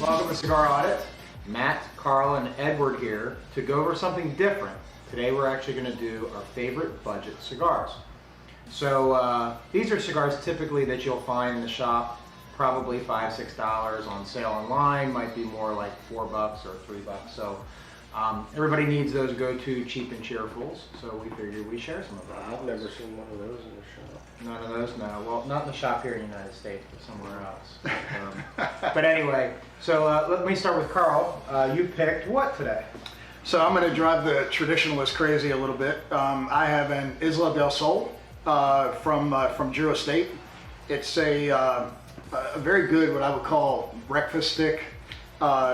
Welcome to Cigar Audit. Matt, Carl, and Edward here to go over something different. Today we're actually going to do our favorite budget cigars. So these are cigars typically that you'll find in the shop, probably $5, $6 on sale online, might be more like $4 or $3. So everybody needs those go-to cheap and cheerfuls, so we figured we'd share some of them. I've never seen one of those in the shop. None of those? No. Well, not in the shop here in the United States, but somewhere else. But anyway, so let me start with Carl. You picked what today? So I'm going to drive the traditionalist crazy a little bit. I have an Isla del Sol from Drew Estate. It's a very good, what I would call breakfast stick.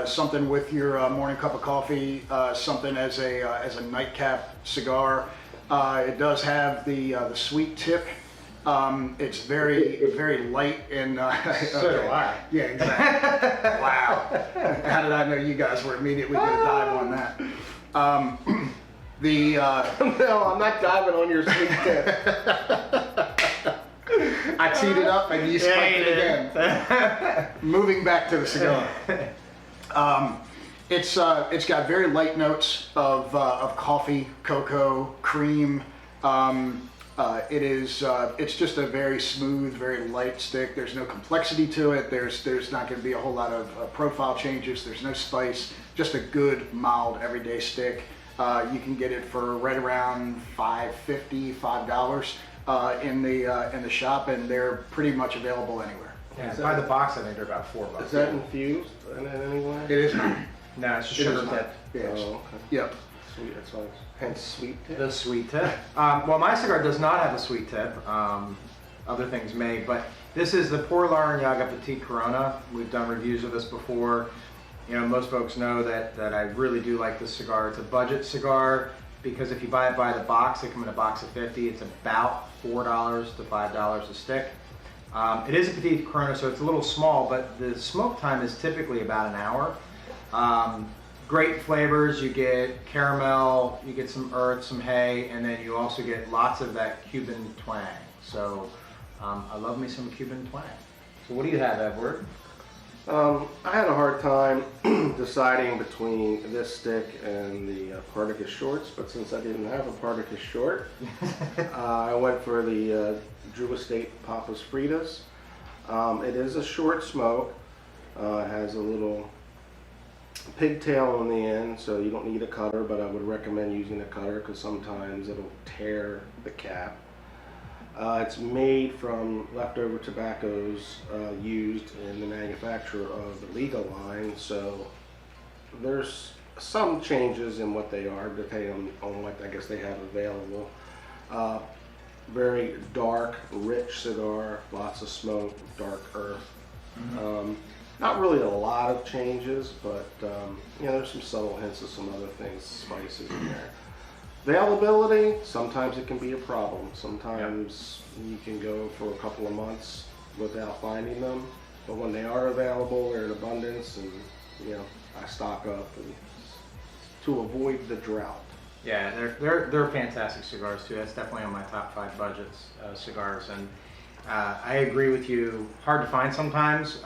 Something with your morning cup of coffee, something as a nightcap cigar. It does have the sweet tip. It's very light and So do I. Yeah, exactly. Wow. How did I know you guys were immediately going to dive on that? No, I'm not diving on your sweet tip. I teed it up and you spiked it again. Moving back to the cigar. It's got very light notes of coffee, cocoa, cream. It's just a very smooth, very light stick. There's no complexity to it. There's not going to be a whole lot of profile changes. There's no spice. Just a good, mild, everyday stick. You can get it for right around $5.50, $5 in the shop, and they're pretty much available anywhere. Yeah, by the box, I think they're about $4. Is that infused in any way? It is not. No, it's just It is sugar not. tip. Yes. Oh, okay. Yep. Sweet, that's why it's hence sweet tip. The sweet tip. Well, my cigar does not have a sweet tip. Other things may, but this is the Por Larrañaga Petite Corona. We've done reviews of this before. You know, most folks know that I really do like this cigar. It's a budget cigar because if you buy it by the box, they come in a box of 50. It's about $4 to $5 a stick. It is a Petite Corona, so it's a little small, but the smoke time is typically about an hour. Great flavors. You get caramel, you get some earth, some hay, and then you also get lots of that Cuban twang. So I love me some Cuban twang. So what do you have, Edward? I had a hard time deciding between this stick and the Partagas shorts, but since I didn't have a Partagas short, I went for the Drew Estate Papas Fritas. It is a short smoke. It has a little pigtail on the end, so you don't need a cutter, but I would recommend using a cutter because sometimes it'll tear the cap. It's made from leftover tobaccos used in the manufacture of the Liga line, so there's some changes in what they are depending on what I guess they have available. Very dark, rich cigar, lots of smoke, dark earth. Not really a lot of changes, but you know, there's some subtle hints of some other things, spices in there. Availability, sometimes it can be a problem. Sometimes you can go for a couple of months without finding them, but when they are available, they're in abundance, and you know, I stock up to avoid the drought. Yeah, they're fantastic cigars too. That's definitely on my top 5 budgets cigars, and I agree with you. Hard to find sometimes,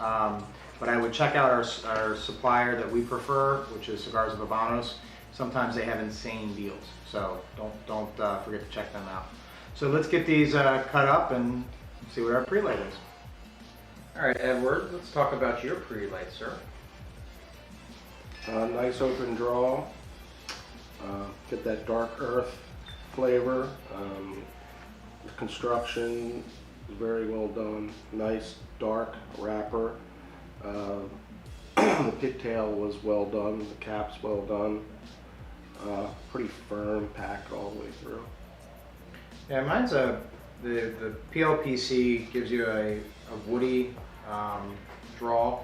but I would check out our supplier that we prefer, which is Cigars of Habanos. Sometimes they have insane deals, so don't forget to check them out. So let's get these cut up and see what our pre-light is. All right, Edward, let's talk about your pre-light, sir. Nice open draw. Get that dark earth flavor. The construction is very well done. Nice dark wrapper. The pigtail was well done. The cap's well done. Pretty firm pack all the way through. Yeah, mine's the PLPC gives you a woody draw,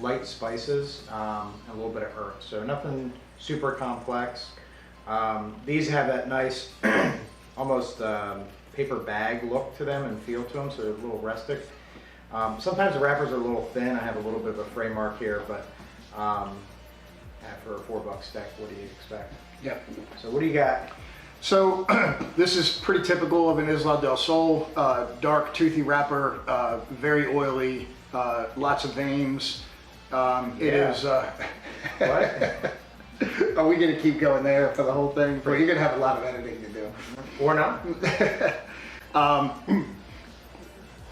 light spices, and a little bit of earth. So nothing super complex. These have that nice, almost paper bag look to them and feel to them, so they're a little rustic. Sometimes the wrappers are a little thin. I have a little bit of a frame mark here, but for a $4 stick, what do you expect? Yep. So what do you got? So this is pretty typical of an Isla del Sol, dark toothy wrapper, very oily, lots of veins. It Yeah. is. What? Are we going to keep going there for the whole thing? Or you're going to have a lot of editing to do. Or not?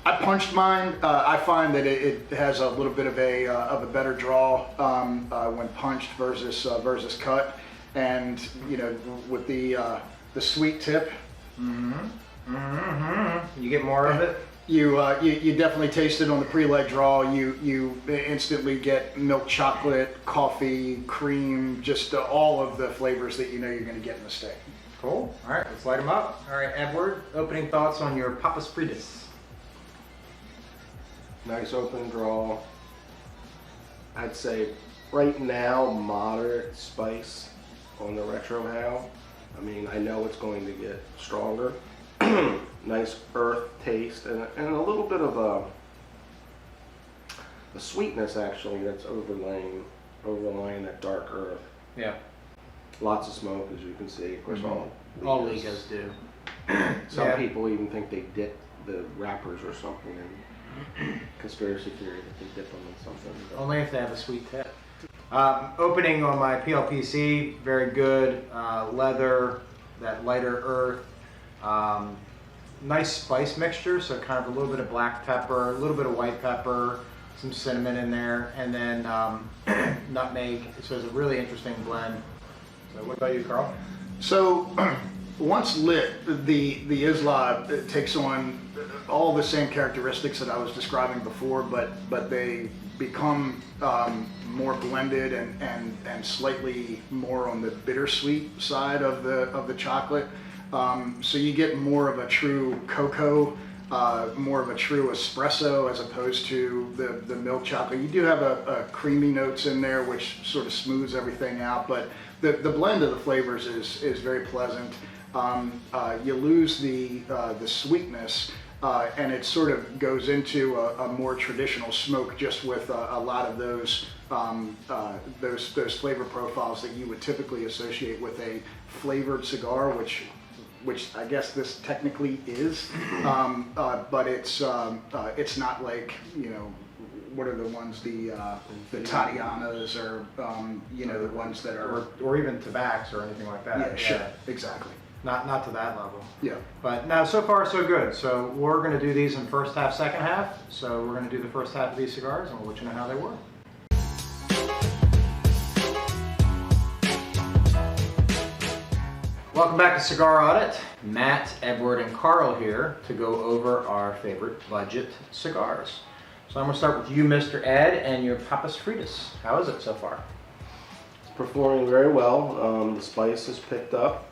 I punched mine. I find that it has a little bit of a better draw when punched versus cut, and you know, with the sweet tip, You get more of it? you definitely taste it on the pre-leg draw. You instantly get milk chocolate, coffee, cream, just all of the flavors that you know you're going to get in the steak. Cool. All right, let's light them up. All right, Edward, opening thoughts on your Papas Fritas. Nice open draw. I'd say right now moderate spice on the retro how. I mean, I know it's going to get stronger. Nice earth taste and a little bit of a sweetness actually that's overlaying that dark earth. Yeah. Lots of smoke, as you can see. Of course, All Ligas do. Some Yeah. people even think they dip the wrappers or something in conspiracy theory that they dip them in something. Only if they have a sweet tip. Opening on my PLPC, very good. Leather, that lighter earth. Nice spice mixture, so kind of a little bit of black pepper, a little bit of white pepper, some cinnamon in there, and then nutmeg. So it's a really interesting blend. So what about you, Carl? So once lit, the Isla takes on all the same characteristics that I was describing before, but they become more blended and slightly more on the bittersweet side of the chocolate. So you get more of a true cocoa, more of a true espresso as opposed to the milk chocolate. You do have a creamy notes in there which sort of smooths everything out, but the blend of the flavors is very pleasant. You lose the sweetness, and it sort of goes into a more traditional smoke, just with a lot of those flavor profiles that you would typically associate with a flavored cigar, which I guess this technically is, but it's not like, you know, what are the ones, the Tatianas, or you know, the ones that are, Or even tobacs or anything like that. yeah, sure, exactly, Not to that level. yeah. But now, so far, so good. So we're going to do these in first half, second half. So we're going to do the first half of these cigars, and we'll let you know how they were. Welcome back to Cigar Audit. Matt, Edward, and Carl here to go over our favorite budget cigars. So I'm going to start with you, Mr. Ed, and your Papas Fritas. How is it so far? It's performing very well. The spice is picked up.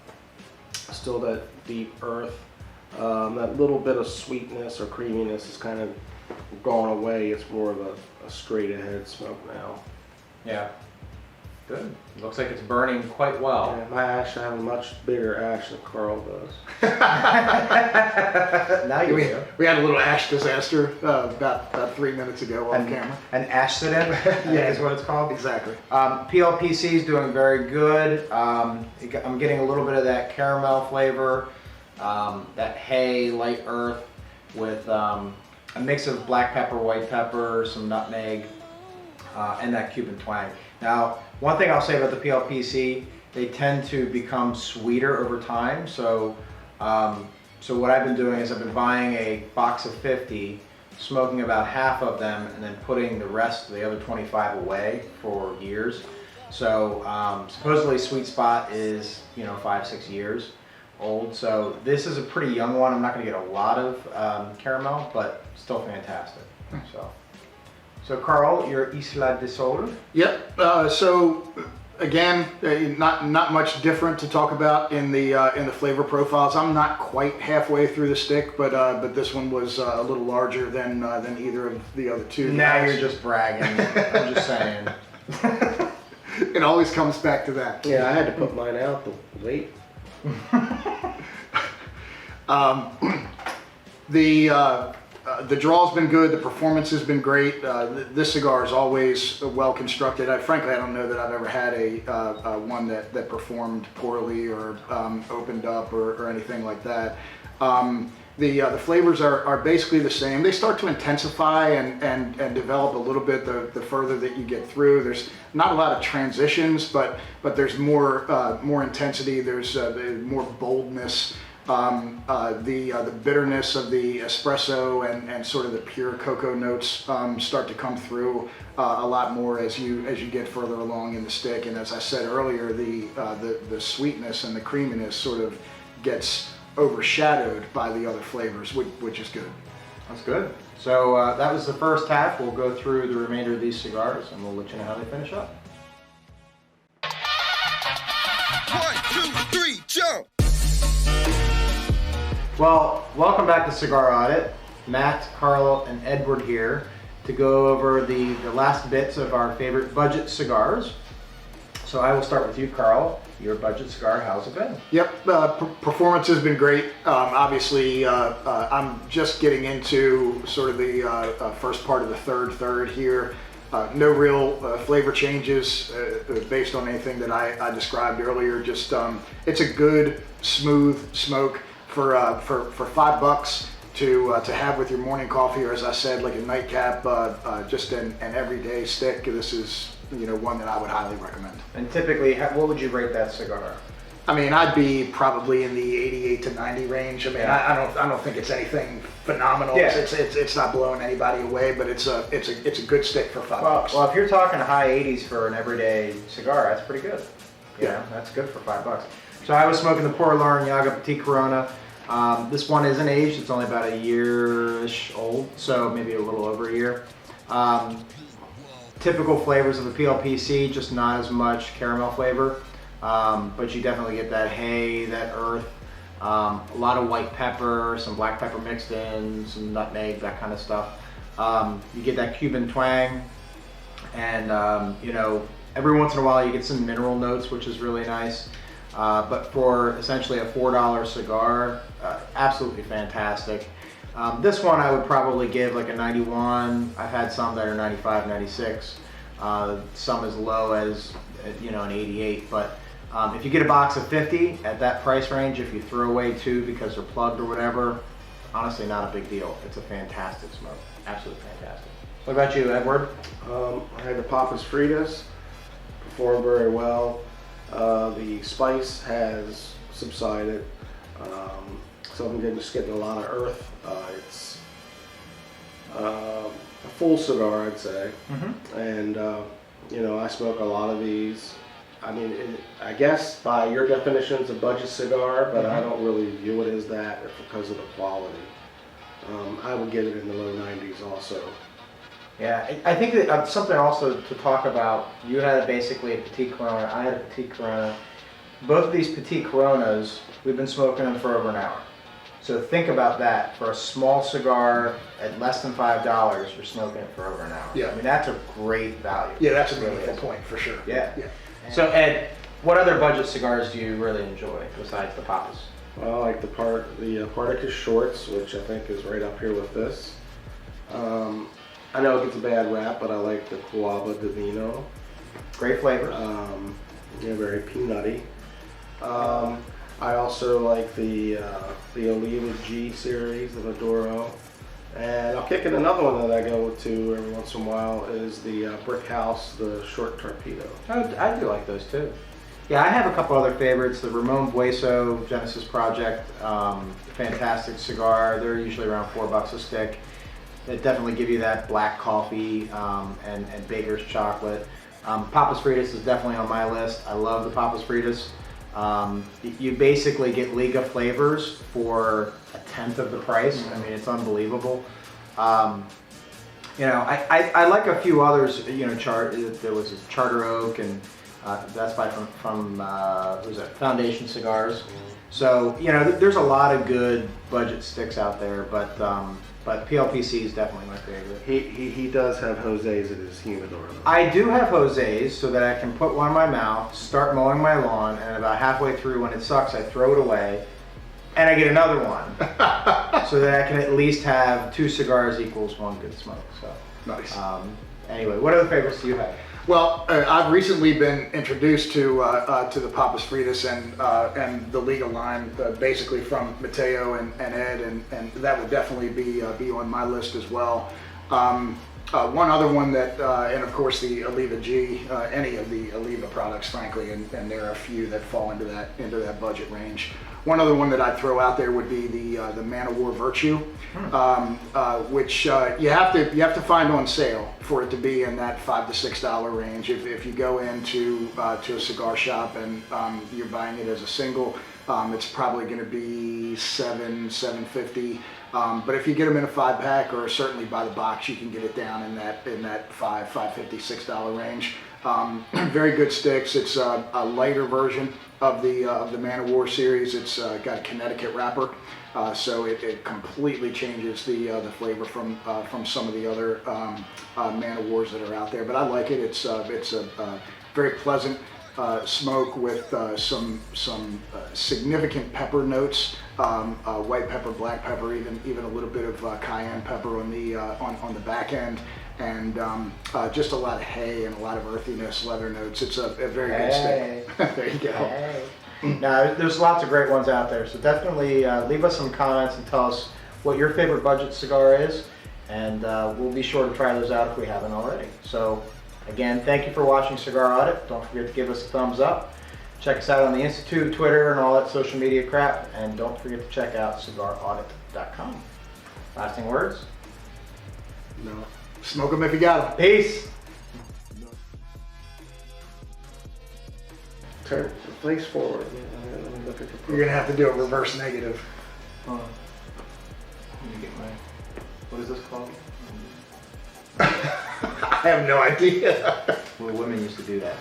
Still that deep earth. That little bit of sweetness or creaminess is kind of gone away. It's more of a straight ahead smoke now. Yeah. Good. Looks like it's burning quite well. Yeah, my ash, I have a much bigger ash than Carl does. Now you do. We had a little ash disaster about 3 minutes ago off camera. An accident, yeah, is what it's called. Exactly. PLPC is doing very good. I'm getting a little bit of that caramel flavor, that hay, light earth, with a mix of black pepper, white pepper, some nutmeg, and that Cuban twang. Now, one thing I'll say about the PLPC, they tend to become sweeter over time. So what I've been doing is I've been buying a box of 50, smoking about half of them, and then putting the rest, the other 25, away for years. So supposedly sweet spot is, you know, 5-6 years old. So this is a pretty young one. I'm not going to get a lot of caramel, but still fantastic. So Carl, your Isla de Sol. Yep. So again, not much different to talk about in the flavor profiles. I'm not quite halfway through the stick, but this one was a little larger than either of the other two. Now you're just bragging. I'm just saying. It always comes back to that. Yeah, I had to put mine out to wait. The draw's been good. The performance has been great. This cigar is always well constructed. Frankly, I don't know that I've ever had a one that performed poorly or opened up or anything like that. The flavors are basically the same. They start to intensify and develop a little bit the further that you get through. There's not a lot of transitions, but there's more intensity. There's more boldness. The bitterness of the espresso and sort of the pure cocoa notes start to come through a lot more as you get further along in the stick. And as I said earlier, the sweetness and the creaminess sort of gets overshadowed by the other flavors, which is good. That's good. So that was the first half. We'll go through the remainder of these cigars and we'll let you know how they finish up. 1, 2, 3, jump! Well, welcome back to Cigar Audit. Matt, Carl, and Edward here to go over the last bits of our favorite budget cigars. So I will start with you, Carl. Your budget cigar, how's it been? Yep, performance has been great. Obviously, I'm just getting into sort of the first part of the third here. No real flavor changes based on anything that I described earlier. Just it's a good, smooth smoke for $5 to have with your morning coffee, or as I said, like a nightcap, just an everyday stick. This is one that I would highly recommend. And typically, what would you rate that cigar? I mean, I'd be probably in the 88 to 90 range. I mean, Yeah. I don't think it's anything phenomenal. Yeah. It's not blowing anybody away, but it's a good stick for $5. Well, if you're talking high 80s for an everyday cigar, that's pretty good. Yeah. That's good for $5. So I was smoking the Por Larrañaga Petit Corona. This one isn't aged. It's only about a year-ish old, so maybe a little over a year. Typical flavors of the PLPC, just not as much caramel flavor, but you definitely get that hay, that earth, a lot of white pepper, some black pepper mixed in, some nutmeg, that kind of stuff. You get that Cuban twang, and every once in a while you get some mineral notes, which is really nice. But for essentially a $4 cigar, absolutely fantastic. This one I would probably give like a 91. I've had some that are 95, 96. Some as low as an 88. But if you get a box of 50 at that price range, if you throw away 2 because they're plugged or whatever, honestly not a big deal. It's a fantastic smoke. Absolutely fantastic. What about you, Edward? I had the Papas Fritas, performed very well. The spice has subsided, so I'm just getting a lot of earth. It's a full cigar, I'd say, and I smoke a lot of these. I mean, I guess by your definition, it's a budget cigar, but I don't really view it as that because of the quality. I would give it in the low 90s also. Yeah, I think that something also to talk about, you had basically a Petit Corona, I had a Petit Corona. Both of these Petit Coronas, we've been smoking them for over an hour. So think about that. For a small cigar at less than $5, you're smoking it for over an hour. Yeah. I mean, that's a great value. Yeah, that's a It really meaningful is. point for sure. Yeah. Yeah. So Ed, what other budget cigars do you really enjoy besides the Papas? Well, I like the Partagas Shorts, which I think is right up here with this. I know it gets a bad rap, but I like the Cuava de Vino. Great flavors. Very peanutty. I also like the Oliva G series, the Maduro. And I'll kick in another one that I go to every once in a while is the Brick House, the Short Torpedo. I do like those too. Yeah, I have a couple other favorites. The Ramon Bueso Genesis Project, fantastic cigar. They're usually around $4 a stick. They definitely give you that black coffee and baker's chocolate. Papas Fritas is definitely on my list. I love the Papas Fritas. You basically get Liga flavors for a tenth of the price. I mean, it's unbelievable. I like a few others. There was Charter Oak, and that's from who's that? Foundation Cigars. So there's a lot of good budget sticks out there, but PLPC is definitely my favorite. He does have Jose's in his humidor, though. I do have Jose's so that I can put one in my mouth, start mowing my lawn, and about halfway through when it sucks, I throw it away, and I get another one. So that I can at least have 2 cigars equals 1 good smoke. So Nice. anyway, what other favorites do you have? Well, I've recently been introduced to the Papas Fritas and the Liga line, basically from Mateo and Ed, and that would definitely be on my list as well. One other one that, and of course the Oliva G, any of the Oliva products, frankly, and there are a few that fall into that budget range. One other one that I'd throw out there would be the Man of War Virtue, which you have to find on sale for it to be in that $5 to $6 range. If you go into to a cigar shop and you're buying it as a single, it's probably going to be $7.50. But if you get them in a 5-pack or certainly by the box, you can get it down in that $5.50, $6 range. Very good sticks. It's a lighter version of the Man of War series. It's got a Connecticut wrapper, so it completely changes the flavor from some of the other Man of Wars that are out there. But I like it. It's a very pleasant smoke with some significant pepper notes, white pepper, black pepper, even a little bit of cayenne pepper on the back end, and just a lot of hay and a lot of earthiness, leather notes. It's a very good stick. There you go. Hey. Now, there's lots of great ones out there, so definitely leave us some comments and tell us what your favorite budget cigar is, and we'll be sure to try those out if we haven't already. So again, thank you for watching Cigar Audit. Don't forget to give us a thumbs up. Check us out on the Institute, Twitter, and all that social media crap. And don't forget to check out CigarAudit.com. Lasting words? No. Smoke them if you got them. Peace! Turn face forward. Yeah, let me look at the You're going to have to do a reverse negative. Hold on. Let me get my... What is this called? I have no idea. Well, women used to do that.